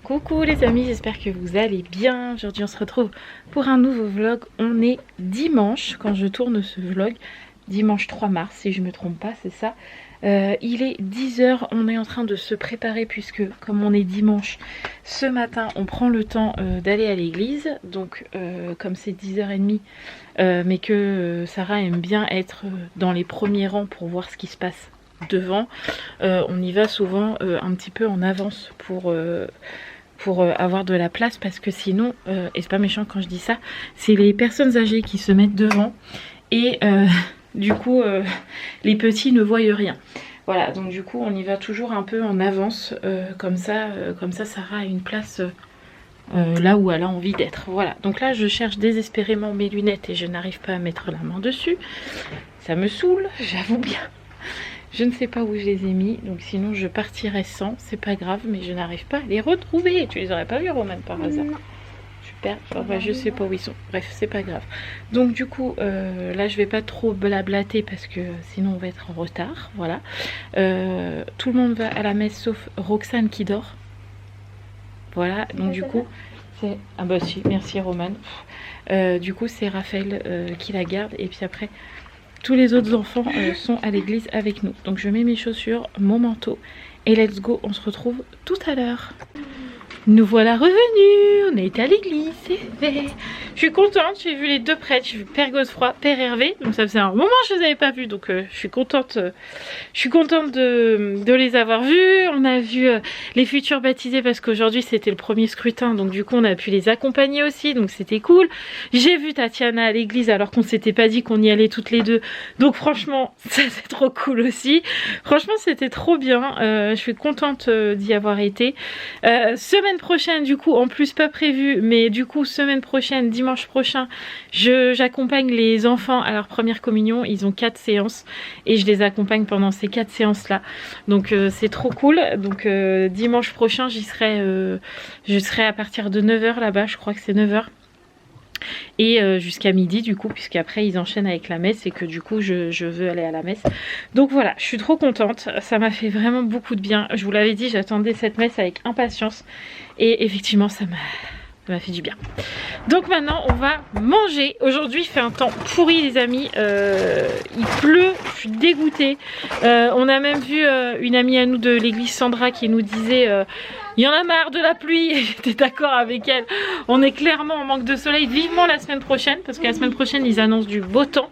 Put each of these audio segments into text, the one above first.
Coucou les amis, j'espère que vous allez bien. Aujourd'hui on se retrouve pour un nouveau vlog. On est dimanche quand je tourne ce vlog. Dimanche 3 mars si je me trompe pas, c'est ça. Il est 10 h, on est en train de se préparer puisque comme on est dimanche, ce matin on prend le temps d'aller à l'église. Donc comme c'est 10 h 30 mais que Sarah aime bien être dans les premiers rangs pour voir ce qui se passe devant, on y va souvent un petit peu en avance pour avoir de la place, parce que sinon, et c'est pas méchant quand je dis ça, c'est les personnes âgées qui se mettent devant et du coup les petits ne voient rien. Voilà, donc du coup on y va toujours un peu en avance, comme ça Sarah a une place là où elle a envie d'être. Voilà, donc là je cherche désespérément mes lunettes et je n'arrive pas à mettre la main dessus. Ça me saoule, j'avoue bien. Je ne sais pas où je les ai mis, donc sinon je partirais sans, c'est pas grave, mais je n'arrive pas à les retrouver. Tu les aurais pas vus, Roman, par hasard? Non. Super, enfin, je sais pas où ils sont, bref, c'est pas grave. Donc du coup, là je vais pas trop blablater parce que sinon on va être en retard, voilà. Tout le monde va à la messe sauf Roxane qui dort. Voilà, donc du coup, c'est... Ah bah si, merci Roman. Du coup c'est Raphaël qui la garde, et puis après... tous les autres enfants sont à l'église avec nous. Donc je mets mes chaussures, mon manteau et let's go, on se retrouve tout à l'heure. Nous voilà revenus, on est à l'église, c'est fait. Je suis contente, j'ai vu les deux prêtres, j'ai vu Père Godefroy, Père Hervé. Donc ça faisait un moment que je les avais pas vus, donc je suis contente de les avoir vus. On a vu les futurs baptisés parce qu'aujourd'hui c'était le premier scrutin, donc du coup on a pu les accompagner aussi, donc c'était cool. J'ai vu Tatiana à l'église alors qu'on s'était pas dit qu'on y allait toutes les deux, donc franchement ça c'est trop cool aussi. Franchement c'était trop bien, je suis contente d'y avoir été. Semaine prochaine du coup, en plus pas prévu, mais du coup semaine prochaine, dimanche prochain, j'accompagne les enfants à leur première communion. Ils ont 4 séances et je les accompagne pendant ces 4 séances là, donc c'est trop cool. Donc dimanche prochain j'y serai, je serai à partir de 9 h là-bas, je crois que c'est 9 h, et jusqu'à midi du coup, puisqu'après ils enchaînent avec la messe et que du coup je veux aller à la messe. Donc voilà, je suis trop contente, ça m'a fait vraiment beaucoup de bien. Je vous l'avais dit, j'attendais cette messe avec impatience et effectivement ça m'a fait du bien. Donc maintenant on va manger. Aujourd'hui il fait un temps pourri les amis, il pleut, je suis dégoûtée. On a même vu une amie à nous de l'église, Sandra, qui nous disait il y en a marre de la pluie. J'étais d'accord avec elle, on est clairement en manque de soleil. Vivement la semaine prochaine, parce que la semaine prochaine ils annoncent du beau temps.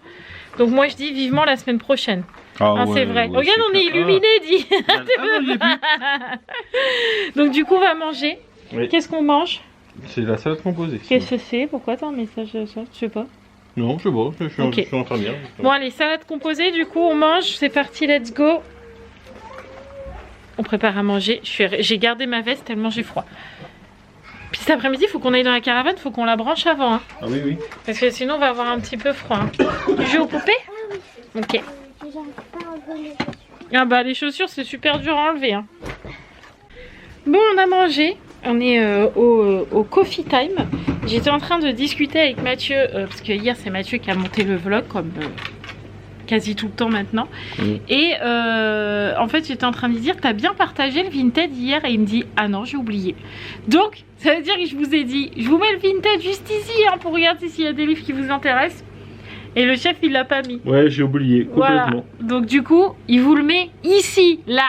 Donc moi je dis vivement la semaine prochaine. Ah ouais, c'est vrai, ouais, regarde on est illuminé, dit. Donc du coup on va manger. Oui. Qu'est-ce qu'on mange? C'est la salade composée. Qu'est-ce que c'est? Pourquoi t'as un message de ça? Je sais pas. Non, je sais pas, je suis en train de dire. Bon allez, salade composée, du coup on mange, c'est parti, let's go. On prépare à manger, j'ai gardé ma veste tellement j'ai froid. Puis cet après-midi, il faut qu'on aille dans la caravane, il faut qu'on la branche avant. Hein. Ah oui, oui. Parce que sinon on va avoir un petit peu froid. Hein. Tu joues aux poupées? Ok. Ah bah les chaussures c'est super dur à enlever. Hein. Bon, on a mangé. On est au coffee time. J'étais en train de discuter avec Mathieu, parce que hier c'est Mathieu qui a monté le vlog, comme quasi tout le temps maintenant. Et en fait j'étais en train de lui dire, t'as bien partagé le Vinted hier? Et il me dit, ah non j'ai oublié. Donc ça veut dire que je vous ai dit, je vous mets le Vinted juste ici hein, pour regarder s'il y a des livres qui vous intéressent. Et le chef il l'a pas mis. Ouais, j'ai oublié complètement. Voilà. Donc du coup il vous le met ici, là,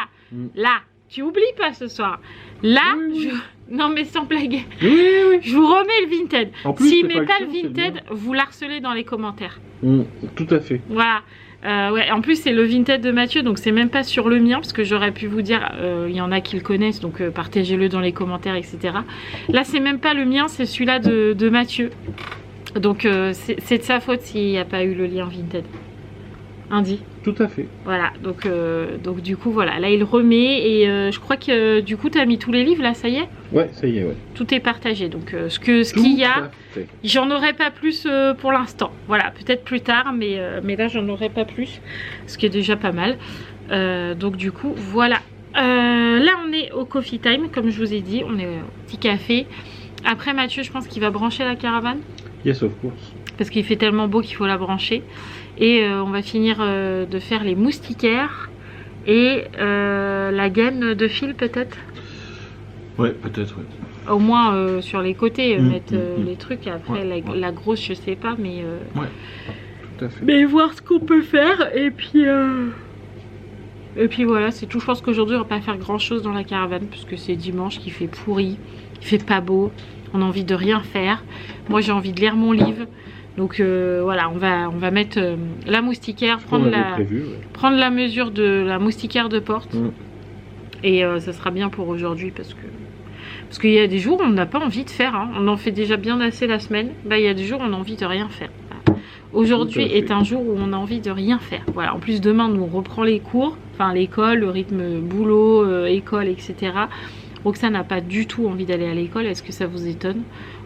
là. Tu oublies pas ce soir. Là, oui. Non mais sans blague. Oui. Je vous remets le Vinted. S'il met pas le Vinted, vous l'harcelez dans les commentaires. Tout à fait. Voilà. Ouais, en plus c'est le Vinted de Mathieu, donc c'est même pas sur le mien, parce que j'aurais pu vous dire, il y en a qui le connaissent, donc partagez-le dans les commentaires, etc. Là c'est même pas le mien, c'est celui-là de Mathieu. Donc c'est de sa faute s'il n'y a pas eu le lien Vinted. Indi. Tout à fait. Voilà, donc du coup voilà, là il remet et je crois que du coup tu as mis tous les livres là, ça y est? Ouais, ça y est, ouais. Tout est partagé, donc ce qu'il y a, j'en aurai pas plus pour l'instant. Voilà, peut-être plus tard, mais là j'en aurai pas plus, ce qui est déjà pas mal. Donc du coup voilà. Là on est au coffee time, comme je vous ai dit, on est au petit café. Après Mathieu, je pense qu'il va brancher la caravane. Yes, of course. Parce qu'il fait tellement beau qu'il faut la brancher. Et on va finir de faire les moustiquaires et la gaine de fil peut-être. Ouais, peut-être, ouais. au moins sur les côtés, mettre mmh. les trucs. Après, Ouais, la grosse, je sais pas, mais... Ouais, tout à fait. Mais voir ce qu'on peut faire, et puis voilà, c'est tout. Je pense qu'aujourd'hui, on va pas faire grand chose dans la caravane, puisque c'est dimanche, qu'il fait pourri, il fait pas beau, on a envie de rien faire. Moi, j'ai envie de lire mon livre. Donc voilà, on va mettre la moustiquaire, prendre la mesure de la moustiquaire de porte. Et ça sera bien pour aujourd'hui parce qu'il y a des jours où on n'a pas envie de faire. Hein. On en fait déjà bien assez la semaine. Bah, il y a des jours où on a envie de rien faire. Aujourd'hui est un jour où on a envie de rien faire. Voilà. En plus, demain, nous on reprend les cours, enfin l'école, le rythme boulot, école, etc. Roxane n'a pas du tout envie d'aller à l'école. Est-ce que ça vous étonne?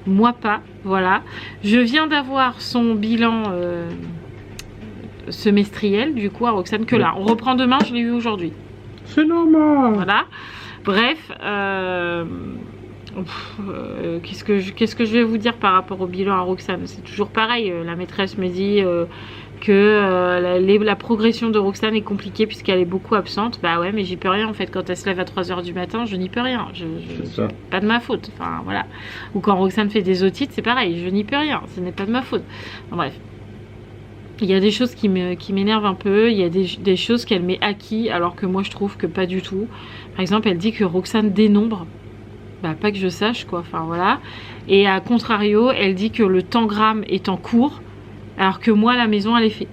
Moi pas, voilà. Je viens d'avoir son bilan semestriel, du coup, à Roxane, que là. On reprend demain, je l'ai eu aujourd'hui. C'est normal. Voilà. Bref, qu'est-ce que je vais vous dire par rapport au bilan à Roxane? C'est toujours pareil. La maîtresse me dit que la progression de Roxane est compliquée puisqu'elle est beaucoup absente. Bah ouais, mais j'y peux rien en fait. Quand elle se lève à 3 h du matin, je n'y peux rien. C'est pas de ma faute. Enfin voilà. Ou quand Roxane fait des otites, c'est pareil. Je n'y peux rien. Ce n'est pas de ma faute. Enfin, bref. Il y a des choses qui m'énervent un peu. Il y a des choses qu'elle met acquis alors que moi je trouve que pas du tout. Par exemple, elle dit que Roxane dénombre. Bah pas que je sache quoi. Enfin voilà. Et à contrario, elle dit que le tangramme est en cours. Alors que moi, la maison, elle est faite.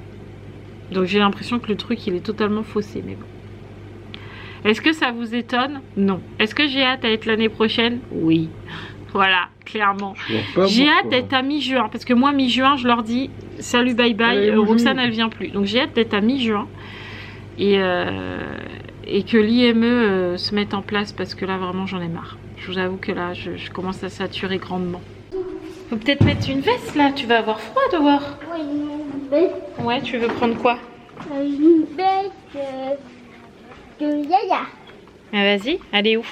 Donc j'ai l'impression que le truc, il est totalement faussé. Mais bon. Est-ce que ça vous étonne? Non. Est-ce que j'ai hâte à être l'année prochaine? Oui. Voilà, clairement. J'ai hâte d'être à mi-juin. Parce que moi, mi-juin, je leur dis salut, bye bye. Roxane, elle vient plus. Donc j'ai hâte d'être à mi-juin. Et que l'IME se mette en place. Parce que là, vraiment, j'en ai marre. Je vous avoue que là, je commence à saturer grandement. Faut peut-être mettre une veste là, tu vas avoir froid dehors. Oui, une veste. Ouais, tu veux prendre quoi? Une veste de Yaya. Ah, vas-y, elle est où?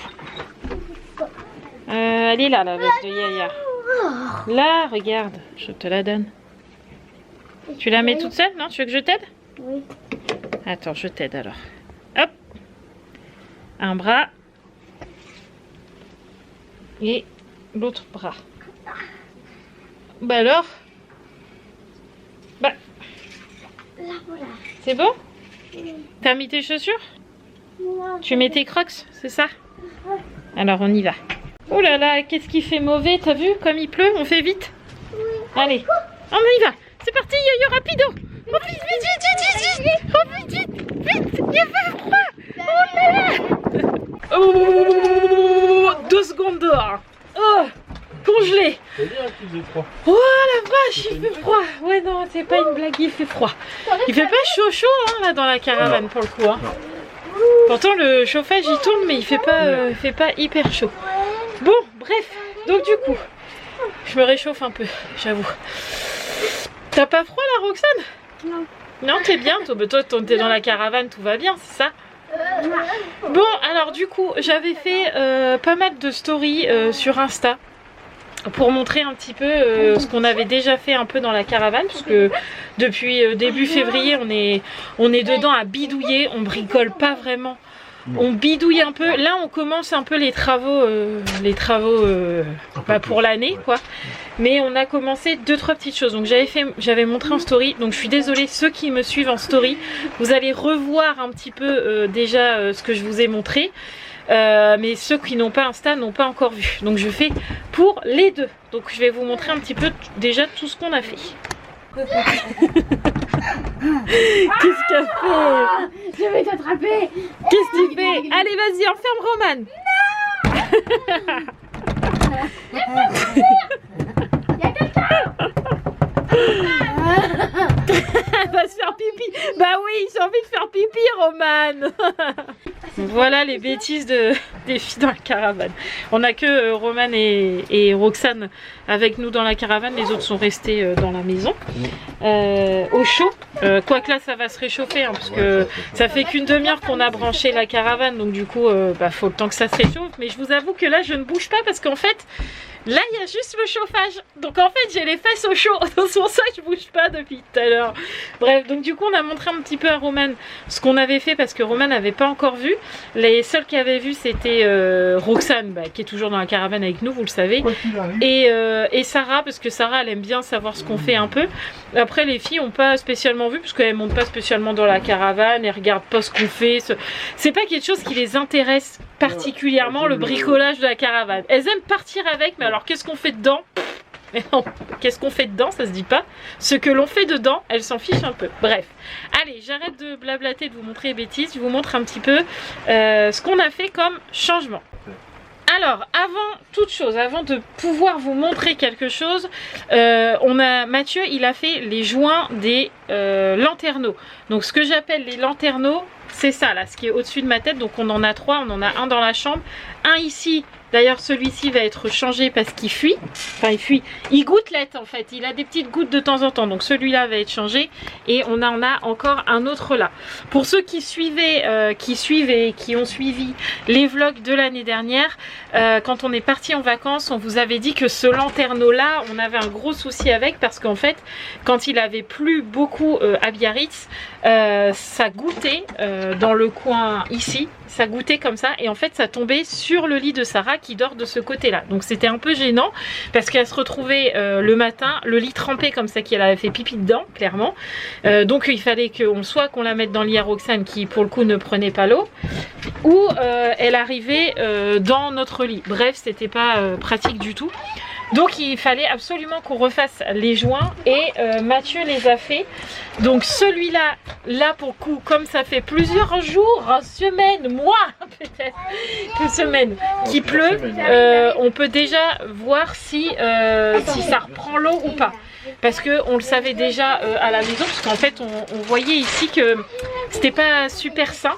Elle est là, la veste de Yaya. Là, regarde, je te la donne. Tu la mets toute seule? Non, tu veux que je t'aide? Oui. Attends, je t'aide alors. Hop. Un bras. Et l'autre bras. Bah alors? Bah. Là, voilà. C'est bon? Oui. T'as mis tes chaussures? Moi, Tu mets tes crocs, c'est ça? Alors on y va. Oh là là, qu'est-ce qui fait mauvais? T'as vu comme il pleut? On fait vite? Oui. Allez, on y va. C'est parti, yo-yo rapido. Oh vite, vite, vite, vite, vite. Oh vite, vite, vite. Il fait froid. Oh là là. Oh, 2 secondes dehors. Oh, congelé. C'est bien qu'il faisait froid. Oh la vache, il fait froid. Ouais non, c'est pas une blague, il fait froid. Il fait pas chaud hein, là dans la caravane pour le coup. Hein. Pourtant le chauffage il tourne mais il fait pas hyper chaud. Bon, bref, donc du coup, je me réchauffe un peu, j'avoue. T'as pas froid là, Roxane? Non. Non, t'es bien. Toi, t'es dans la caravane, tout va bien, c'est ça? Bon, alors du coup, j'avais fait pas mal de stories sur Insta pour montrer un petit peu ce qu'on avait déjà fait un peu dans la caravane, parce que depuis début février, on est dedans à bidouiller, on bricole pas vraiment. On bidouille un peu. Là, on commence un peu les travaux pour l'année, quoi. Mais on a commencé 2-3 petites choses. Donc j'avais montré en story. Donc je suis désolée, ceux qui me suivent en story, vous allez revoir un petit peu déjà ce que je vous ai montré. Mais ceux qui n'ont pas Insta n'ont pas encore vu. Donc je fais pour les deux. Donc je vais vous montrer un petit peu déjà tout ce qu'on a fait. Qu'est-ce qu'elle fait? Je vais t'attraper. Qu'est-ce que tu fais? Allez, vas-y, enferme Romane. Il y a quelqu'un. Elle va se faire pipi. Bah oui, j'ai envie de faire pipi, Romane. Voilà les bêtises des filles dans la caravane. On n'a que Romane et Roxane avec nous dans la caravane. Les autres sont restés dans la maison au chaud. Quoique là ça va se réchauffer hein, parce que ça fait qu'une demi-heure qu'on a branché la caravane. Donc du coup faut le temps que ça se réchauffe. Mais je vous avoue que là je ne bouge pas parce qu'en fait Là, il y a juste le chauffage. Donc en fait, j'ai les fesses au chaud. Donc c'est pour ça que je bouge pas depuis tout à l'heure. Bref, donc du coup, on a montré un petit peu à Roman ce qu'on avait fait parce que Roman n'avait pas encore vu. Les seuls qui avaient vu, c'était Roxane, bah, qui est toujours dans la caravane avec nous, vous le savez. Et Sarah, parce que Sarah, elle aime bien savoir ce qu'on fait un peu. Après, les filles n'ont pas spécialement vu parce qu'elles montent pas spécialement dans la caravane. Elles regardent pas ce qu'on fait. C'est pas quelque chose qui les intéresse particulièrement, le bricolage de la caravane. Elles aiment partir avec, mais alors qu'est-ce qu'on fait dedans? Mais non, qu'est-ce qu'on fait dedans, ça se dit pas. Ce que l'on fait dedans, elles s'en fichent un peu. Bref, allez, j'arrête de blablater, de vous montrer les bêtises. Je vous montre un petit peu ce qu'on a fait comme changement. Alors, avant toute chose, avant de pouvoir vous montrer quelque chose, Mathieu, il a fait les joints des lanterneaux. Donc, ce que j'appelle les lanterneaux, c'est ça là, ce qui est au-dessus de ma tête. Donc, on en a 3, on en a un dans la chambre, un ici. D'ailleurs, celui-ci va être changé parce qu'il fuit. Enfin, il fuit. Il gouttelette en fait. Il a des petites gouttes de temps en temps. Donc, celui-là va être changé. Et on en a encore un autre là. Pour ceux qui suivent et qui ont suivi les vlogs de l'année dernière, quand on est parti en vacances, on vous avait dit que ce lanterneau-là, on avait un gros souci avec. Parce qu'en fait, quand il avait plu beaucoup à Biarritz, ça goûtait dans le coin ici. Ça goûtait comme ça et en fait ça tombait sur le lit de Sarah qui dort de ce côté là. Donc c'était un peu gênant parce qu'elle se retrouvait le matin, le lit trempé comme ça, qu'elle avait fait pipi dedans clairement. Donc il fallait soit qu'on la mette dans le lit à Roxane qui pour le coup ne prenait pas l'eau, ou elle arrivait dans notre lit. Bref, c'était pas pratique du tout. Donc il fallait absolument qu'on refasse les joints et Mathieu les a fait. Donc celui-là, là pour le coup, comme ça fait plusieurs jours, semaines, mois peut-être, que semaines qui pleut, on peut déjà voir si ça reprend l'eau ou pas. Parce qu'on le savait déjà à la maison, parce qu'en fait on voyait ici que c'était pas super sain.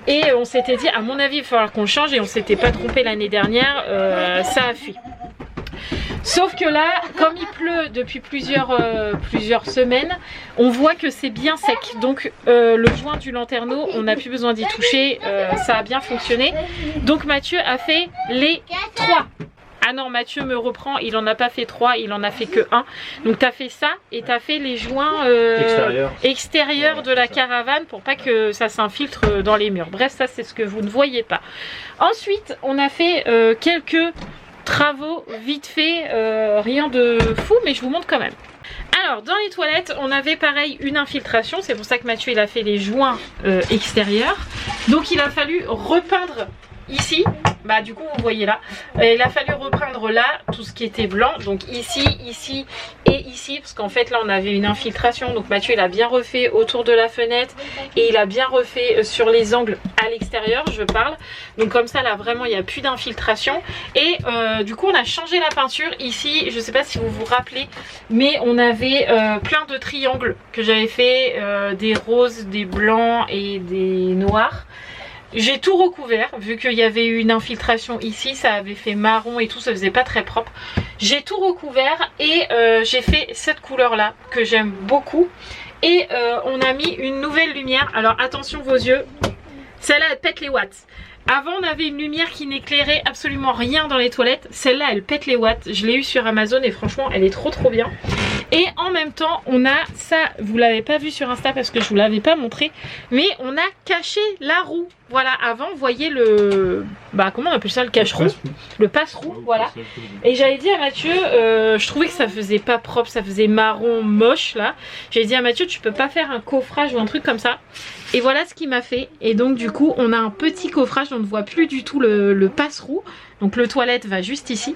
Et on s'était dit, à mon avis il va falloir qu'on le change, et on s'était pas trompé l'année dernière, ça a fui. Sauf que là, comme il pleut depuis plusieurs semaines, on voit que c'est bien sec. Donc le joint du lanterneau, on n'a plus besoin d'y toucher, ça a bien fonctionné. Donc Mathieu a fait les 3. Ah non, Mathieu me reprend, il en a pas fait 3, il en a fait que 1. Donc tu as fait ça et tu as fait les joints extérieurs de la caravane pour pas que ça s'infiltre dans les murs. Bref, ça c'est ce que vous ne voyez pas. Ensuite, on a fait quelques travaux vite fait, rien de fou, mais je vous montre quand même. Alors dans les toilettes, on avait pareil une infiltration, c'est pour ça que Mathieu il a fait les joints extérieurs. Donc il a fallu repeindre ici, bah du coup vous voyez là, il a fallu repeindre là tout ce qui était blanc, donc ici, ici et ici, parce qu'en fait là on avait une infiltration. Donc Mathieu il a bien refait autour de la fenêtre et il a bien refait sur les angles à l'extérieur, je parle. Donc comme ça là vraiment il n'y a plus d'infiltration. Et du coup on a changé la peinture ici, je sais pas si vous vous rappelez, mais on avait plein de triangles que j'avais fait, des roses, des blancs et des noirs. J'ai tout recouvert, vu qu'il y avait eu une infiltration ici, ça avait fait marron et tout, ça faisait pas très propre. J'ai tout recouvert et j'ai fait cette couleur là que j'aime beaucoup. Et on a mis une nouvelle lumière. Alors attention vos yeux, celle-là elle pète les watts. Avant on avait une lumière qui n'éclairait absolument rien dans les toilettes. Celle-là elle pète les watts. Je l'ai eu sur Amazon et franchement elle est trop bien. Et en même temps on a ça, vous l'avez pas vu sur Insta parce que je vous l'avais pas montré, mais on a caché la roue. Voilà, avant vous voyez le, bah comment on appelle ça, le cache-roue, le passe-roue, voilà. Et j'avais dit à Mathieu, je trouvais que ça faisait pas propre, ça faisait marron moche là. J'avais dit à Mathieu, tu peux pas faire un coffrage ou un truc comme ça. Et voilà ce qu'il m'a fait. Et donc du coup on a un petit coffrage, on ne voit plus du tout le passe-roue. Donc le toilette va juste ici.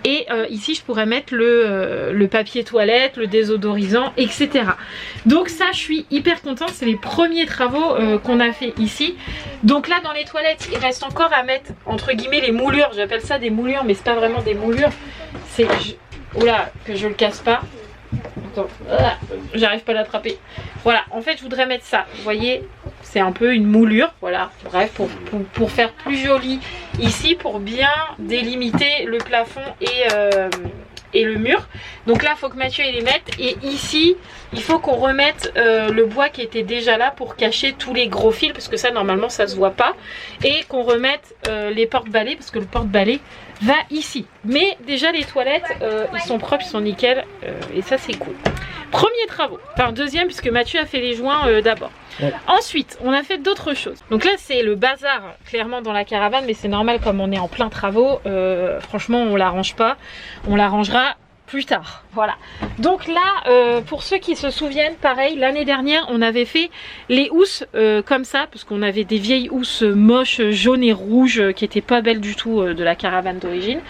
Et ici je pourrais mettre le papier toilette, le désodorisant, etc. Donc ça je suis hyper contente. C'est les premiers travaux qu'on a fait ici. Donc là dans les toilettes il reste encore à mettre entre guillemets les moulures. J'appelle ça des moulures mais c'est pas vraiment des moulures. C'est... Oula, que je le casse pas. Attends, j'arrive pas à l'attraper. Voilà, en fait je voudrais mettre ça. Vous voyez, c'est un peu une moulure. Voilà, bref, pour faire plus joli ici, pour bien délimiter le plafond et le mur. Donc là il faut que Mathieu les mette, et ici il faut qu'on remette le bois qui était déjà là pour cacher tous les gros fils, parce que ça normalement ça se voit pas, et qu'on remette les porte-balais, parce que le porte-balai va ici. Mais déjà les toilettes ils sont propres, ils sont nickel, et ça c'est cool. Premier travaux, enfin deuxième puisque Mathieu a fait les joints d'abord. Ouais. Ensuite on a fait d'autres choses. Donc là c'est le bazar clairement dans la caravane, mais c'est normal comme on est en plein travaux. Franchement on l'arrange pas, on l'arrangera plus tard. Voilà. Donc là pour ceux qui se souviennent, pareil, l'année dernière on avait fait les housses comme ça, parce qu'on avait des vieilles housses moches jaunes et rouges qui étaient pas belles du tout de la caravane d'origine.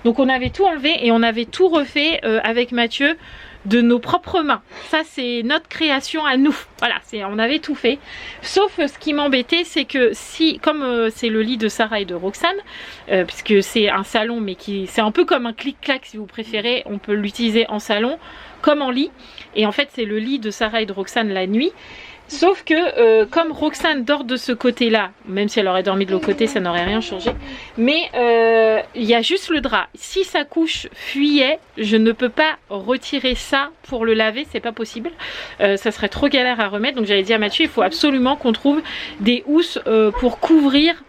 Donc on avait tout enlevé et on avait tout refait avec Mathieu de nos propres mains. Ça c'est notre création à nous. Voilà, on avait tout fait. Sauf ce qui m'embêtait, c'est que si, comme c'est le lit de Sarah et de Roxane, puisque c'est un salon, mais c'est un peu comme un clic-clac si vous préférez, on peut l'utiliser en salon comme en lit. Et en fait c'est le lit de Sarah et de Roxane la nuit. Sauf que comme Roxane dort de ce côté là, même si elle aurait dormi de l'autre côté ça n'aurait rien changé, mais il y a juste le drap. Si sa couche fuyait, je ne peux pas retirer ça pour le laver, c'est pas possible, ça serait trop galère à remettre. Donc j'avais dit à Mathieu, il faut absolument qu'on trouve des housses pour couvrir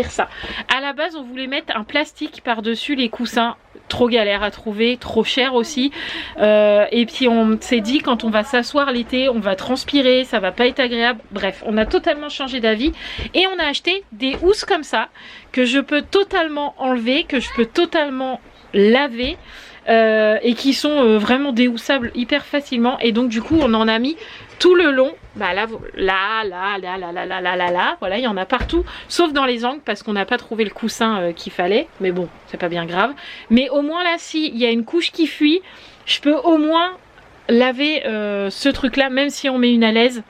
ça. À la base on voulait mettre un plastique par dessus les coussins, trop galère à trouver, trop cher aussi, et puis on s'est dit quand on va s'asseoir l'été on va transpirer, ça va pas être agréable. Bref, on a totalement changé d'avis et on a acheté des housses comme ça que je peux totalement enlever, que je peux totalement laver, et qui sont vraiment déhoussables hyper facilement. Et donc du coup on en a mis tout le long, bah là, voilà, il y en a partout, sauf dans les angles parce qu'on n'a pas trouvé le coussin qu'il fallait, mais bon, c'est pas bien grave. Mais au moins là, si il y a une couche qui fuit, je peux au moins laver ce truc là, même si on met une à l'aise.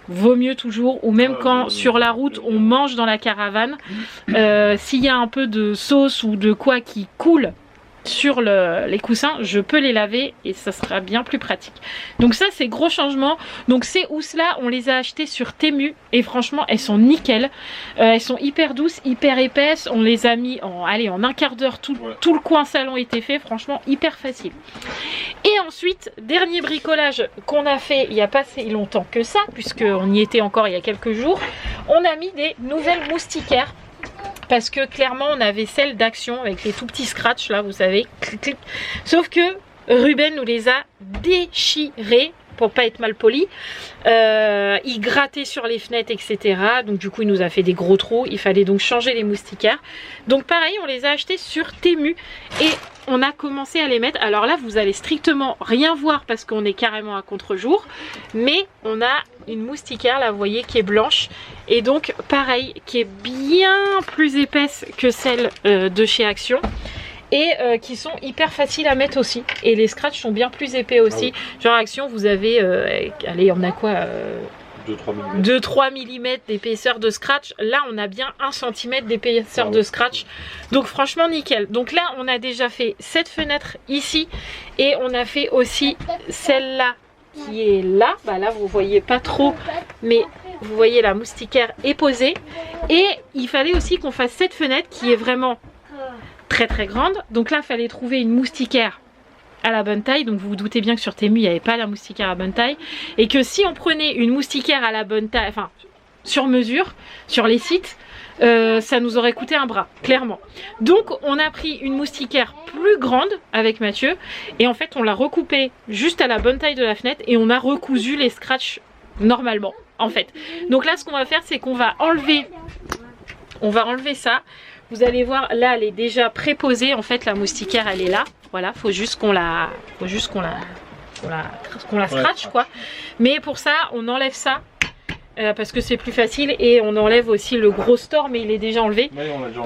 Vaut mieux toujours, ou même quand sur la route on mange dans la caravane, s'il y a un peu de sauce ou de quoi qui coule sur les coussins, je peux les laver et ça sera bien plus pratique. Donc ça c'est gros changement. Donc ces housses là on les a achetées sur Temu et franchement elles sont nickel, elles sont hyper douces, hyper épaisses. On les a mis en un quart d'heure, tout le coin salon était fait, franchement hyper facile. Et ensuite dernier bricolage qu'on a fait il n'y a pas si longtemps que ça, puisqu'on y était encore il y a quelques jours, on a mis des nouvelles moustiquaires. Parce que clairement on avait celle d'Action avec les tout petits scratchs là, vous savez, clic, clic. Sauf que Ruben nous les a déchirés, pour pas être mal poli. Il grattait sur les fenêtres, etc. Donc du coup il nous a fait des gros trous, il fallait donc changer les moustiquaires. Donc pareil on les a achetés sur Temu et on a commencé à les mettre. Alors là vous allez strictement rien voir parce qu'on est carrément à contre-jour, mais on a une moustiquaire là vous voyez qui est blanche, et donc pareil qui est bien plus épaisse que celle de chez Action, et qui sont hyper faciles à mettre aussi, et les scratchs sont bien plus épais aussi. Genre Action vous avez allez on a quoi 2-3 mm d'épaisseur de scratch. Là on a bien 1 cm d'épaisseur de scratch, donc franchement nickel. Donc là on a déjà fait cette fenêtre ici, et on a fait aussi celle-là qui est là. Bah là vous voyez pas trop, mais vous voyez la moustiquaire est posée. Et il fallait aussi qu'on fasse cette fenêtre qui est vraiment très très grande. Donc là il fallait trouver une moustiquaire à la bonne taille. Donc vous vous doutez bien que sur Temu il n'y avait pas la moustiquaire à la bonne taille, et que si on prenait une moustiquaire à la bonne taille, enfin sur mesure sur les sites, ça nous aurait coûté un bras clairement. Donc on a pris une moustiquaire plus grande avec Mathieu, et en fait on l'a recoupée juste à la bonne taille de la fenêtre, et on a recousu les scratchs normalement en fait. Donc là ce qu'on va faire c'est qu'on va enlever ça. Vous allez voir là elle est déjà préposée, en fait la moustiquaire elle est là. Voilà, faut juste qu'on la scratch quoi. Mais pour ça on enlève ça parce que c'est plus facile, et on enlève aussi le gros store, mais il est déjà enlevé,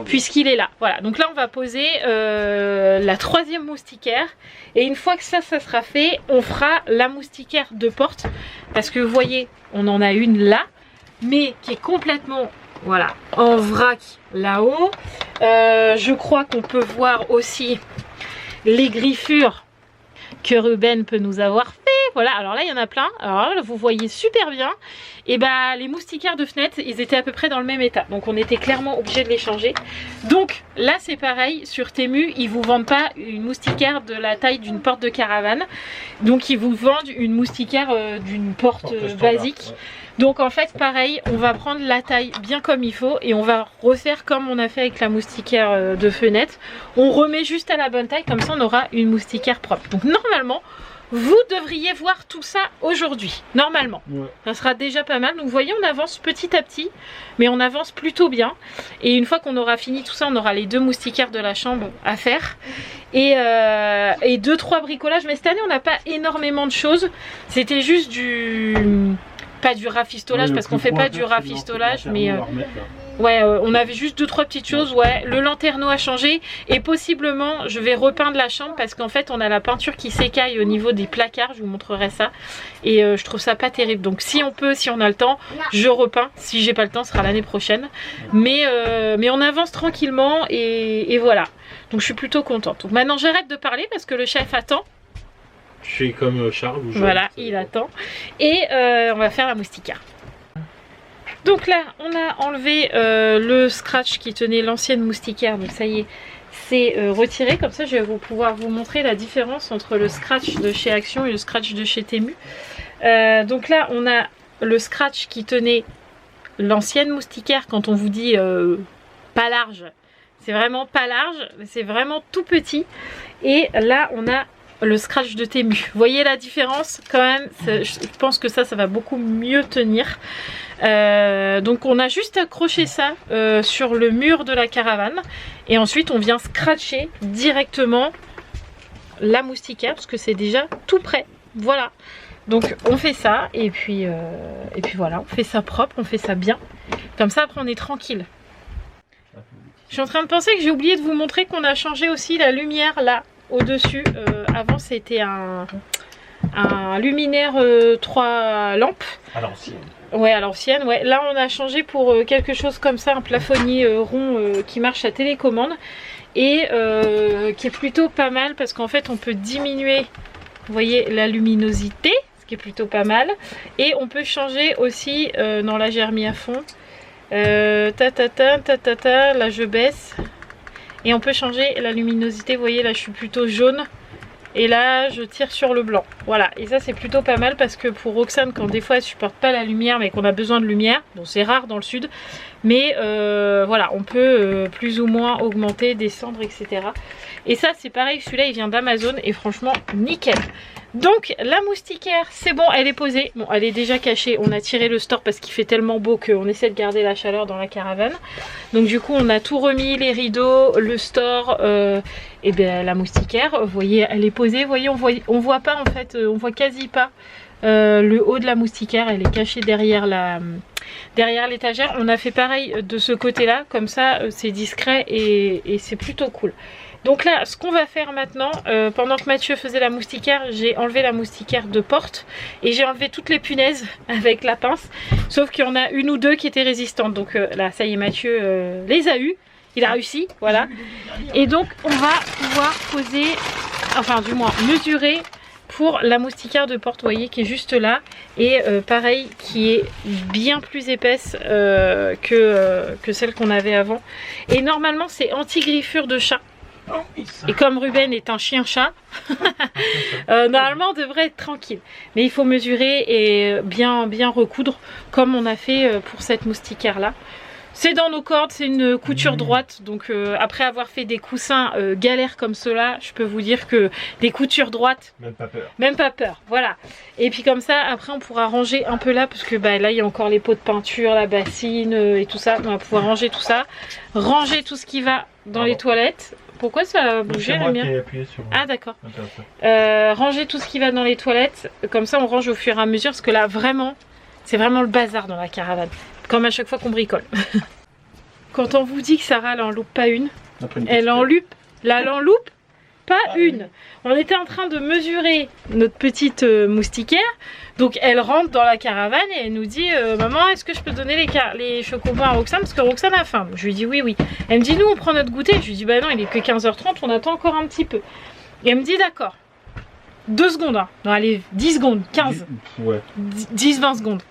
puisqu'il est là. Voilà, donc là on va poser la 3e moustiquaire, et une fois que ça sera fait, on fera la moustiquaire de porte, parce que vous voyez on en a une là, mais qui est complètement voilà en vrac là-haut. Je crois qu'on peut voir aussi les griffures que Ruben peut nous avoir fait. voilà, alors là il y en a plein, alors là vous voyez super bien. Et bah les moustiquaires de fenêtre, ils étaient à peu près dans le même état, donc on était clairement obligé de les changer. Donc là c'est pareil, sur Temu ils vous vendent pas une moustiquaire de la taille d'une porte de caravane, donc ils vous vendent une moustiquaire d'une porte basique. Ouais. Donc en fait pareil, on va prendre la taille bien comme il faut et on va refaire comme on a fait avec la moustiquaire de fenêtre. On remet juste à la bonne taille, comme ça on aura une moustiquaire propre. Donc normalement vous devriez voir tout ça aujourd'hui, normalement. Ouais. Ça sera déjà pas mal. Donc vous voyez, on avance petit à petit, mais on avance plutôt bien. Et une fois qu'on aura fini tout ça, on aura les 2 moustiquaires de la chambre à faire. Et 2-3 bricolages. Mais cette année, on n'a pas énormément de choses. C'était juste du... Pas du rafistolage, parce qu'on fait pas du rafistolage, mais... Ouais, on avait juste 2-3 petites choses. Ouais, le lanterneau a changé et possiblement je vais repeindre la chambre parce qu'en fait on a la peinture qui s'écaille au niveau des placards. Je vous montrerai ça et je trouve ça pas terrible. Donc si on peut, si on a le temps, je repeins. Si j'ai pas le temps, ce sera l'année prochaine. Mais on avance tranquillement et voilà. Donc je suis plutôt contente. Donc maintenant j'arrête de parler parce que le chef attend. Je suis comme Charles. Voilà, il attend et on va faire la moustiquaire. Donc là on a enlevé le scratch qui tenait l'ancienne moustiquaire, donc ça y est, c'est retiré. Comme ça je vais pouvoir vous montrer la différence entre le scratch de chez Action et le scratch de chez Temu. Donc là on a le scratch qui tenait l'ancienne moustiquaire. Quand on vous dit pas large, c'est vraiment pas large, c'est vraiment tout petit. Et là on a le scratch de Temu. Vous voyez la différence quand même, je pense que ça va beaucoup mieux tenir. Donc on a juste accroché ça sur le mur de la caravane et ensuite on vient scratcher directement la moustiquaire parce que c'est déjà tout prêt. Voilà, donc on fait ça et puis voilà, on fait ça propre, on fait ça bien, comme ça après on est tranquille. Je suis en train de penser que j'ai oublié de vous montrer qu'on a changé aussi la lumière là au-dessus. Avant c'était un luminaire 3 lampes. À l'ancienne. Ouais, à l'ancienne, ouais. Là on a changé pour quelque chose comme ça, un plafonnier rond qui marche à télécommande et qui est plutôt pas mal parce qu'en fait on peut diminuer, vous voyez, la luminosité, ce qui est plutôt pas mal. Et on peut changer aussi, non là j'ai remis à fond, là je baisse. Et on peut changer la luminosité, vous voyez là je suis plutôt jaune. Et là je tire sur le blanc, voilà, et ça c'est plutôt pas mal parce que pour Roxane, quand des fois elle supporte pas la lumière mais qu'on a besoin de lumière, bon c'est rare dans le sud, mais voilà, on peut plus ou moins augmenter, descendre, etc. Et ça c'est pareil, celui-là il vient d'Amazon et franchement nickel. Donc la moustiquaire c'est bon, elle est posée, bon elle est déjà cachée, on a tiré le store parce qu'il fait tellement beau qu'on essaie de garder la chaleur dans la caravane. Donc du coup on a tout remis, les rideaux, le store, et bien la moustiquaire, vous voyez elle est posée, vous voyez on voit pas en fait, on voit quasi pas le haut de la moustiquaire, elle est cachée derrière l'étagère. On a fait pareil de ce côté là, comme ça c'est discret et c'est plutôt cool. Donc là ce qu'on va faire maintenant, pendant que Mathieu faisait la moustiquaire, j'ai enlevé la moustiquaire de porte et j'ai enlevé toutes les punaises avec la pince, sauf qu'il y en a une ou deux qui étaient résistantes. Donc là ça y est, Mathieu les a eues, il a réussi, voilà. Et donc on va pouvoir poser, enfin du moins mesurer pour la moustiquaire de porte, vous voyez, qui est juste là, et pareil qui est bien plus épaisse que celle qu'on avait avant. Et normalement c'est anti-griffure de chat. Et comme Ruben est un chien-chat, normalement on devrait être tranquille. Mais il faut mesurer et bien recoudre comme on a fait pour cette moustiquaire là. C'est dans nos cordes, c'est une couture droite. Donc après avoir fait des coussins galères comme cela, je peux vous dire que des coutures droites, même pas peur. Même pas peur, voilà. Et puis comme ça, après on pourra ranger un peu là, parce que bah, là il y a encore les pots de peinture, la bassine et tout ça. On va pouvoir ranger tout ça. Ranger tout ce qui va dans les toilettes. Pourquoi ça a bougé la mienne? Ah d'accord. Ranger tout ce qui va dans les toilettes. Comme ça on range au fur et à mesure, parce que là vraiment, c'est vraiment le bazar dans la caravane. Comme à chaque fois qu'on bricole. Quand on vous dit que Sarah elle en loupe pas une, elle en loupe, là elle en loupe pas une. On était en train de mesurer notre petite moustiquaire, donc elle rentre dans la caravane et elle nous dit maman, est-ce que je peux donner les chocobons à Roxane parce que Roxane a faim. Je lui dis oui. Elle me dit nous on prend notre goûter. Je lui dis bah non, il est que 15h30, on attend encore un petit peu. Et elle me dit d'accord. 2 secondes. Hein. Non, allez, 10 secondes, 15. Ouais. 10-20 secondes.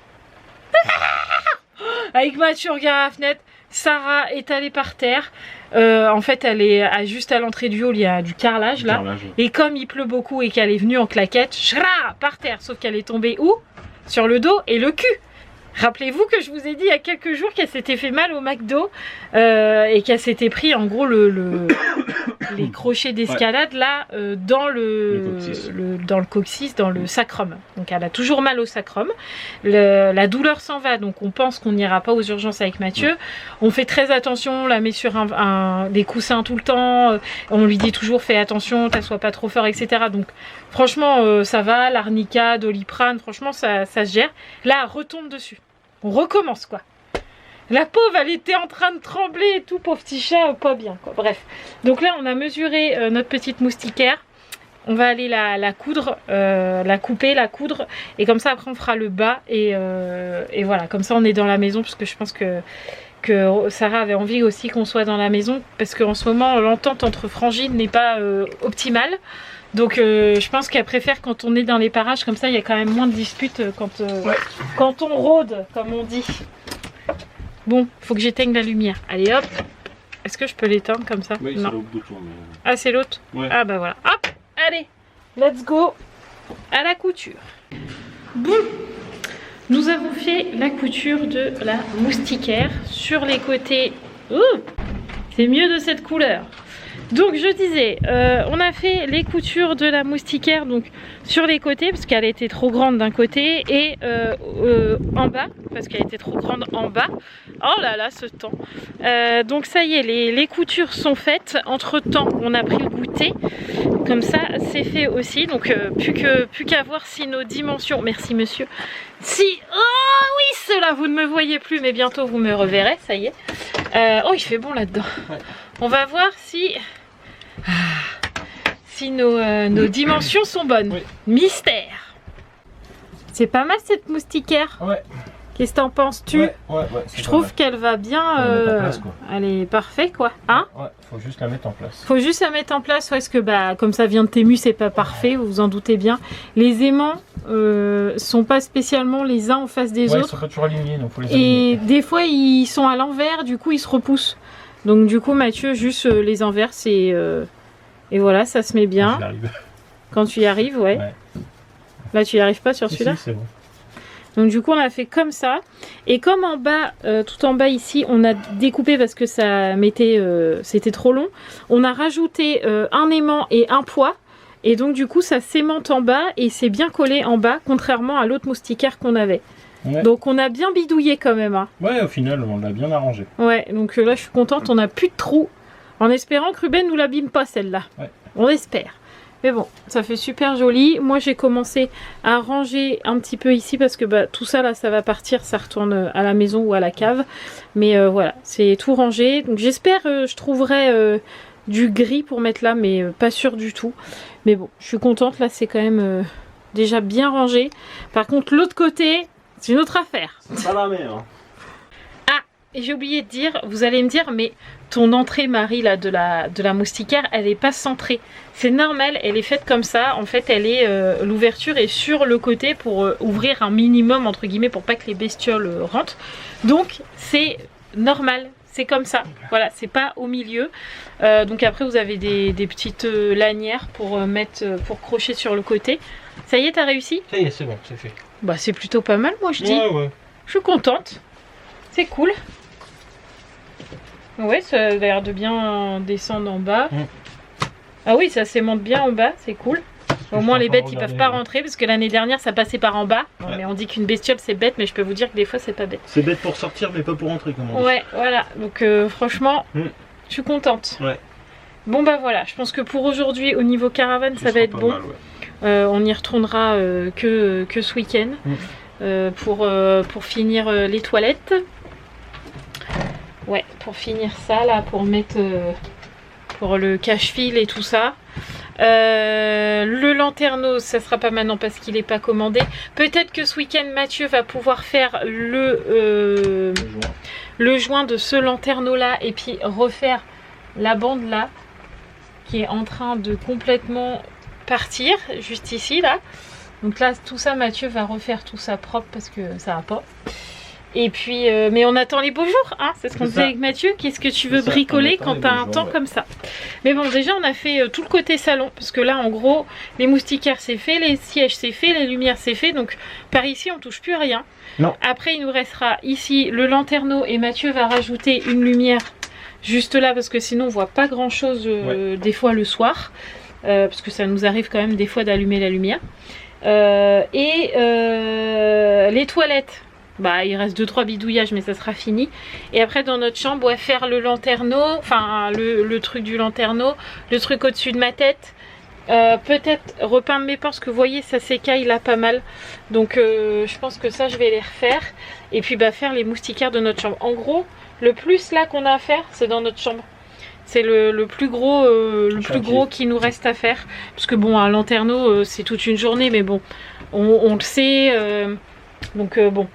Avec Mathieu, regarde à la fenêtre. Sarah est allée par terre. En fait, elle est juste à l'entrée du hall, il y a du carrelage là. Et comme il pleut beaucoup et qu'elle est venue en claquette, par terre. Sauf qu'elle est tombée où? Sur le dos et le cul. Rappelez-vous que je vous ai dit il y a quelques jours qu'elle s'était fait mal au McDo et qu'elle s'était pris en gros les crochets d'escalade là dans le coccyx, dans le sacrum. Donc elle a toujours mal au sacrum. La douleur s'en va, donc on pense qu'on n'ira pas aux urgences avec Mathieu. On fait très attention, on la met sur des coussins tout le temps. On lui dit toujours fais attention, t'assois pas trop fort, etc. Donc franchement ça va, l'arnica, Doliprane, franchement ça se gère. Là elle retombe dessus. On recommence quoi. La pauvre, elle était en train de trembler et tout, pauvre petit chat, pas bien quoi. Bref. Donc là, on a mesuré notre petite moustiquaire. On va aller la coudre, la couper, la coudre. Et comme ça, après, on fera le bas. Et voilà, comme ça, on est dans la maison. Parce que je pense que Sarah avait envie aussi qu'on soit dans la maison. Parce qu'en ce moment, l'entente entre frangines n'est pas optimale. Donc je pense qu'elle préfère quand on est dans les parages, comme ça il y a quand même moins de disputes quand on rôde, comme on dit. Bon, faut que j'éteigne la lumière. Allez hop. Est-ce que je peux l'éteindre comme ça? Oui, non. C'est l'autre bouton. Mais... Ah, c'est l'autre? Ouais. Ah bah voilà. Hop, allez, let's go à la couture. Bon, nous avons fait la couture de la moustiquaire sur les côtés. Ouh, c'est mieux de cette couleur. Donc je disais, on a fait les coutures de la moustiquaire donc sur les côtés parce qu'elle était trop grande d'un côté et en bas parce qu'elle était trop grande en bas. Oh là là ce temps. Donc ça y est, les coutures sont faites. Entre temps on a pris le goûter. Comme ça c'est fait aussi. Donc plus qu'à voir si nos dimensions. Merci monsieur. Si. Oh oui cela vous ne me voyez plus mais bientôt vous me reverrez. Ça y est. Oh il fait bon là-dedans. Ouais. On va voir si nos dimensions sont bonnes. Oui. Mystère. C'est pas mal cette moustiquaire. Ouais. Qu'est-ce que t'en penses-tu? Ouais, je trouve qu'elle va bien. Place, elle est parfaite quoi. Hein? Ouais, faut juste la mettre en place. Faut juste la mettre en place parce que bah comme ça vient de Tému, c'est pas parfait, vous vous en doutez bien. Les aimants sont pas spécialement les uns en face des autres. Ils sont pas toujours alignés, donc faut les aligner. Et des fois ils sont à l'envers, du coup ils se repoussent. Donc du coup Mathieu juste les inverse et voilà, ça se met bien. Quand tu y arrives, ouais. Là tu y arrives pas sur celui-là? Si, c'est bon. Donc du coup on a fait comme ça. Et comme en bas, tout en bas ici, on a découpé parce que ça mettait, c'était trop long. On a rajouté un aimant et un poids. Et donc du coup ça s'aimante en bas et c'est bien collé en bas, contrairement à l'autre moustiquaire qu'on avait. Ouais. Donc on a bien bidouillé quand même. Hein. Ouais, au final on l'a bien arrangé. Ouais, donc là je suis contente, on n'a plus de trous. En espérant que Ruben nous l'abîme pas celle-là. Ouais. On espère. Mais bon, ça fait super joli. Moi j'ai commencé à ranger un petit peu ici parce que bah, tout ça là ça va partir, ça retourne à la maison ou à la cave. Mais voilà, c'est tout rangé. Donc j'espère je trouverai du gris pour mettre là, mais pas sûr du tout. Mais bon, je suis contente, là c'est quand même déjà bien rangé. Par contre l'autre côté, c'est une autre affaire. C'est pas la mer. Hein. Ah, et j'ai oublié de dire, vous allez me dire, mais ton entrée Marie là de la moustiquaire, elle est pas centrée. C'est normal, elle est faite comme ça. En fait, elle est l'ouverture est sur le côté pour ouvrir un minimum entre guillemets pour pas que les bestioles rentrent. Donc c'est normal. C'est comme ça, voilà, c'est pas au milieu. Donc après vous avez des petites lanières pour pour crocher sur le côté. Ça y est, t'as réussi? Ça y est, c'est bon, c'est fait. Bah c'est plutôt pas mal, moi je dis. Ouais. Je suis contente. C'est cool. Ouais, ça a l'air de bien descendre en bas. Ah oui, ça s'aimante bien en bas, c'est cool. Au moins les bêtes ils peuvent pas rentrer parce que l'année dernière ça passait par en bas. Ouais. Mais on dit qu'une bestiole c'est bête, mais je peux vous dire que des fois c'est pas bête. C'est bête pour sortir mais pas pour rentrer comme on dit. Ouais, voilà. Donc franchement, je suis contente. Ouais. Bon bah voilà, je pense que pour aujourd'hui au niveau caravane ça va être bon. Mal, ouais. On y retournera que ce week-end pour finir les toilettes. Ouais, pour finir ça là, pour mettre pour le cache-fil et tout ça. Le lanterneau, ça sera pas maintenant parce qu'il n'est pas commandé. Peut-être que ce week-end Mathieu va pouvoir faire le joint de ce lanterneau là et puis refaire la bande là qui est en train de complètement partir, juste ici là. Donc là, tout ça, Mathieu va refaire tout ça propre parce que ça va pas. Et puis, mais on attend les beaux jours, hein, c'est ce qu'on disait avec Mathieu. Qu'est-ce que tu veux bricoler quand t'as un temps comme ça? Mais bon, déjà, on a fait tout le côté salon, parce que là, en gros, les moustiquaires, c'est fait, les sièges, c'est fait, les lumières, c'est fait. Donc, par ici, on touche plus à rien. Non. Après, il nous restera ici le lanterneau, et Mathieu va rajouter une lumière juste là, parce que sinon, on voit pas grand-chose des fois le soir. Parce que ça nous arrive quand même des fois d'allumer la lumière. Les toilettes. Bah, il reste 2-3 bidouillages, mais ça sera fini. Et après, dans notre chambre, on va faire le lanterneau, enfin le truc du lanterneau, le truc au-dessus de ma tête. Peut-être repeindre mes portes, parce que vous voyez, ça s'écaille là pas mal. Donc, je pense que ça, je vais les refaire. Et puis, bah, faire les moustiquaires de notre chambre. En gros, le plus là qu'on a à faire, c'est dans notre chambre. C'est le plus gros qui nous reste à faire. Parce que bon, un lanterneau, c'est toute une journée, mais bon, on le sait. Donc, bon.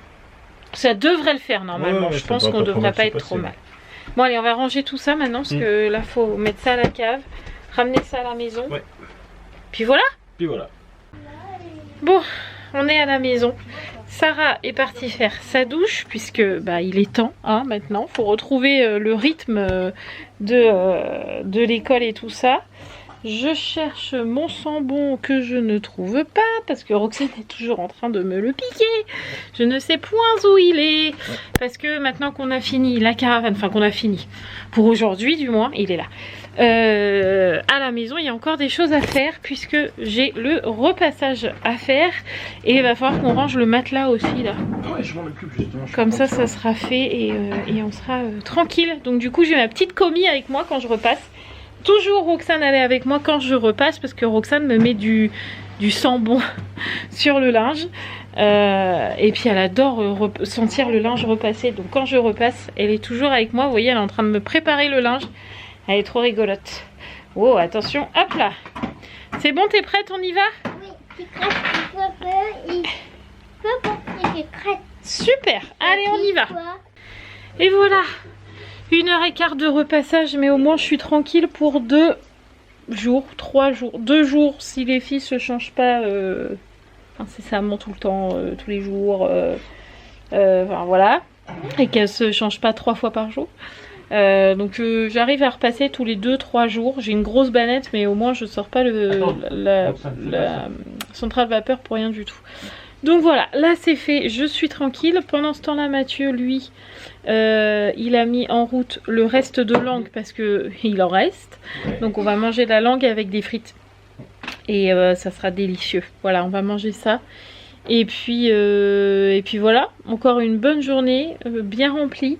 Ça devrait le faire normalement, je pense qu'on devrait pas être trop mal. Bon allez, on va ranger tout ça maintenant, parce que là faut mettre ça à la cave, ramener ça à la maison. Ouais. Puis voilà. Puis voilà. Bon, on est à la maison. Sarah est partie faire sa douche, puisque bah, il est temps hein, maintenant. Faut retrouver le rythme de l'école et tout ça. Je cherche mon sambon que je ne trouve pas parce que Roxane est toujours en train de me le piquer. Je ne sais point où il est parce que maintenant qu'on a fini la caravane, enfin qu'on a fini pour aujourd'hui du moins, il est là. À la maison, il y a encore des choses à faire puisque j'ai le repassage à faire et il va falloir qu'on range le matelas aussi là. Ouais, je m'en occupe justement. Comme ça, ça sera fait et on sera tranquille. Donc du coup, j'ai ma petite commis avec moi quand je repasse. Toujours Roxane elle est avec moi quand je repasse parce que Roxane me met du sambon sur le linge et puis elle adore sentir le linge repasser, donc quand je repasse elle est toujours avec moi. Vous voyez, elle est en train de me préparer le linge, elle est trop rigolote. Oh attention, hop là, c'est bon, t'es prête, on y va? Oui, je suis prête. Super, allez on y va. Et voilà, 1h15 de repassage, mais au moins je suis tranquille pour 2 jours, 3 jours, 2 jours si les filles se changent pas incessamment tout le temps, tous les jours, enfin voilà, et qu'elles se changent pas 3 fois par jour. Donc j'arrive à repasser tous les 2-3 jours. J'ai une grosse banette, mais au moins je sors pas la centrale vapeur pour rien du tout. Donc voilà, là c'est fait, je suis tranquille. Pendant ce temps là, Mathieu lui il a mis en route le reste de langue parce que il en reste. Donc on va manger de la langue avec des frites et ça sera délicieux. Voilà, on va manger ça. Et puis voilà, encore une bonne journée, bien remplie,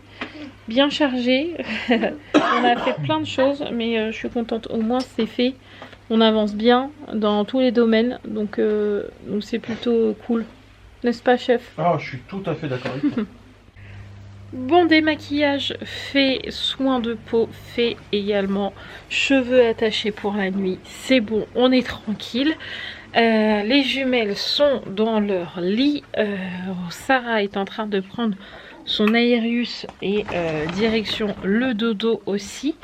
bien chargée. On a fait plein de choses, mais je suis contente, au moins c'est fait. On avance bien dans tous les domaines, donc c'est plutôt cool. N'est-ce pas, chef? Ah, je suis tout à fait d'accord avec toi. Bon démaquillage fait, soin de peau fait également, cheveux attachés pour la nuit, c'est bon, on est tranquille. Les jumelles sont dans leur lit. Sarah est en train de prendre son Aerius et direction le dodo aussi.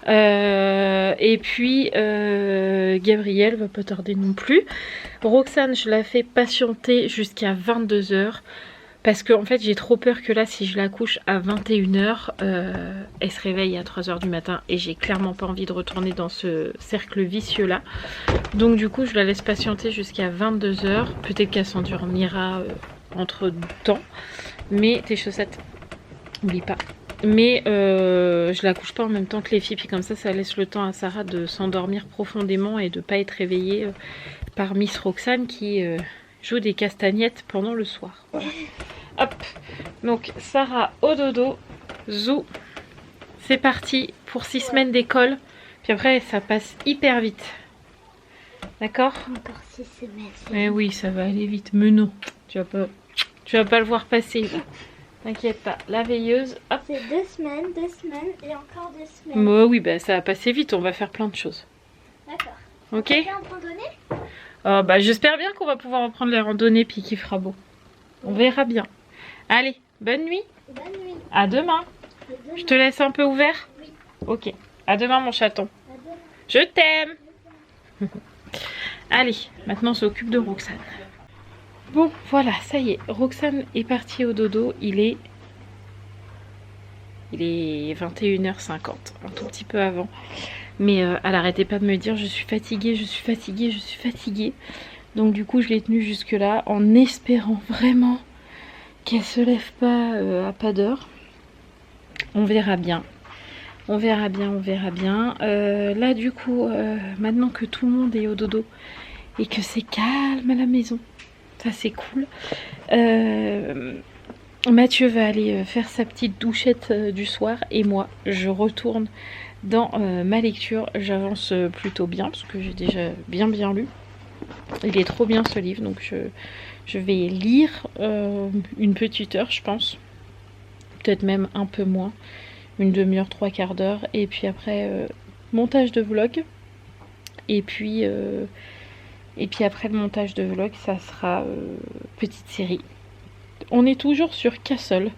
Et puis Gabrielle va pas tarder non plus. Roxane, je la fais patienter jusqu'à 22 h parce que en fait j'ai trop peur que là, si je la couche à 21 h, elle se réveille à 3 h du matin et j'ai clairement pas envie de retourner dans ce cercle vicieux là. Donc du coup je la laisse patienter jusqu'à 22 h. Peut-être qu'elle s'endormira entre temps. Mais tes chaussettes, n'oublie pas. Mais je la couche pas en même temps que les filles, puis comme ça laisse le temps à Sarah de s'endormir profondément et de pas être réveillée par Miss Roxane qui joue des castagnettes pendant le soir. Voilà. Hop, donc Sarah au dodo, zou, c'est parti pour 6 semaines d'école, puis après ça passe hyper vite. D'accord? Encore 6 semaines. Mais oui, ça va aller vite, mais non, tu vas pas le voir passer là. T'inquiète pas, la veilleuse, hop. C'est 2 semaines et encore 2 semaines. Bah oui, bah ça va passer vite, on va faire plein de choses. D'accord. Ok. On va faire en randonnée? Bah j'espère bien qu'on va pouvoir reprendre les randonnées puis qu'il fera beau. On verra bien. Allez, bonne nuit. Bonne nuit. À demain. Je te laisse un peu ouvert? Oui. Ok. À demain mon chaton. À demain. Je t'aime. Allez, maintenant on s'occupe de Roxane. Bon, voilà, ça y est. Roxane est partie au dodo. Il est 21h50, un tout petit peu avant. Mais elle arrêtait pas de me dire je suis fatiguée, je suis fatiguée, je suis fatiguée. Donc du coup je l'ai tenue jusque là en espérant vraiment qu'elle se lève pas à pas d'heure. On verra bien. On verra bien, on verra bien. Là du coup, maintenant que tout le monde est au dodo et que c'est calme à la maison, ça c'est cool. Mathieu va aller faire sa petite douchette du soir et moi je retourne dans ma lecture. J'avance plutôt bien parce que j'ai déjà bien lu. Il est trop bien ce livre, donc je vais lire une petite heure je pense. Peut-être même un peu moins. Une demi-heure, 3/4 d'heure. Et puis après, montage de vlog. Et puis après le montage de vlog, ça sera petite série. On est toujours sur Castle.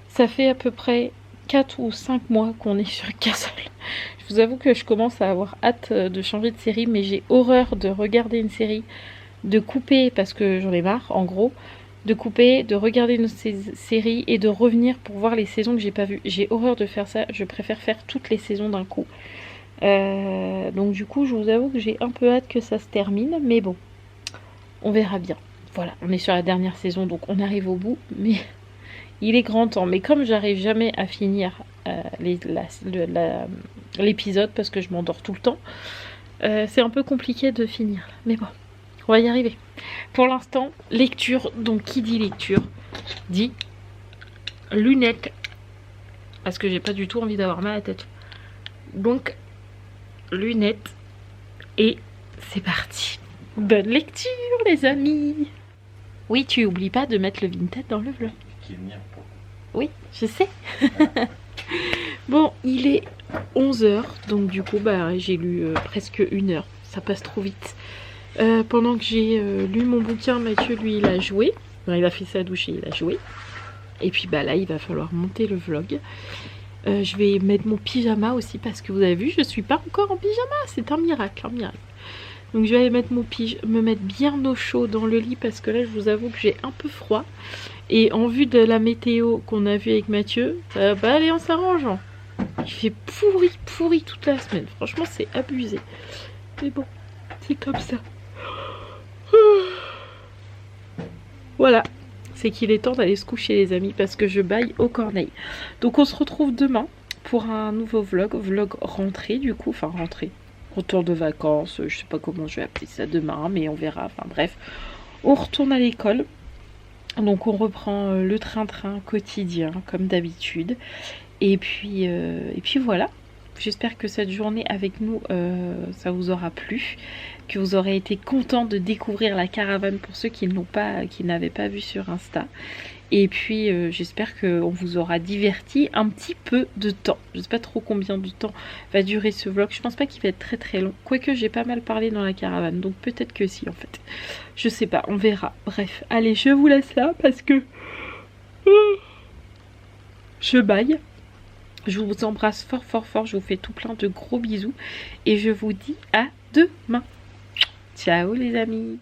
Ça fait à peu près 4 ou 5 mois qu'on est sur Castle. Je vous avoue que je commence à avoir hâte de changer de série, mais j'ai horreur de regarder une série, de couper parce que j'en ai marre en gros, de couper, de regarder une série et de revenir pour voir les saisons que j'ai pas vues. J'ai horreur de faire ça, je préfère faire toutes les saisons d'un coup. Donc du coup je vous avoue que j'ai un peu hâte que ça se termine, mais bon, on verra bien. Voilà, on est sur la dernière saison donc on arrive au bout, mais il est grand temps. Mais comme j'arrive jamais à finir l'épisode parce que je m'endors tout le temps, c'est un peu compliqué de finir, mais bon, on va y arriver. Pour l'instant, lecture, donc qui dit lecture dit lunettes, parce que j'ai pas du tout envie d'avoir mal à la tête. Donc lunettes et c'est parti. Bonne lecture les amis. Oui, tu oublies pas de mettre le Vinted dans le vlog. Qui est mien pour... Oui, je sais. Bon, il est 11h, donc du coup bah, j'ai lu presque 1 heure. Ça passe trop vite. Pendant que j'ai lu mon bouquin, Mathieu lui il a joué. Enfin, il a fait sa douche et il a joué. Et puis bah là il va falloir monter le vlog. Je vais mettre mon pyjama aussi parce que vous avez vu je suis pas encore en pyjama. C'est un miracle, un miracle. Donc je vais aller mettre me mettre bien au chaud dans le lit parce que là je vous avoue que j'ai un peu froid. Et en vue de la météo qu'on a vue avec Mathieu, ça va pas aller en s'arrangeant. Il fait pourri toute la semaine. Franchement c'est abusé. Mais bon, c'est comme ça. Voilà, c'est qu'il est temps d'aller se coucher les amis parce que je baille aux corneilles. Donc on se retrouve demain pour un nouveau vlog rentrée du coup, enfin rentrée. Retour de vacances, je sais pas comment je vais appeler ça demain, mais on verra, enfin bref. On retourne à l'école, donc on reprend le train-train quotidien comme d'habitude. Et puis voilà, j'espère que cette journée avec nous, ça vous aura plu, que vous aurez été contents de découvrir la caravane pour ceux qui n'avaient pas vu sur Insta. Et puis j'espère qu'on vous aura diverti un petit peu de temps. Je ne sais pas trop combien de temps va durer ce vlog. Je pense pas qu'il va être très très long. Quoique j'ai pas mal parlé dans la caravane. Donc peut-être que si en fait. Je sais pas, on verra. Bref, allez je vous laisse là parce que je baille. Je vous embrasse fort. Je vous fais tout plein de gros bisous. Et je vous dis à demain. Ciao les amis.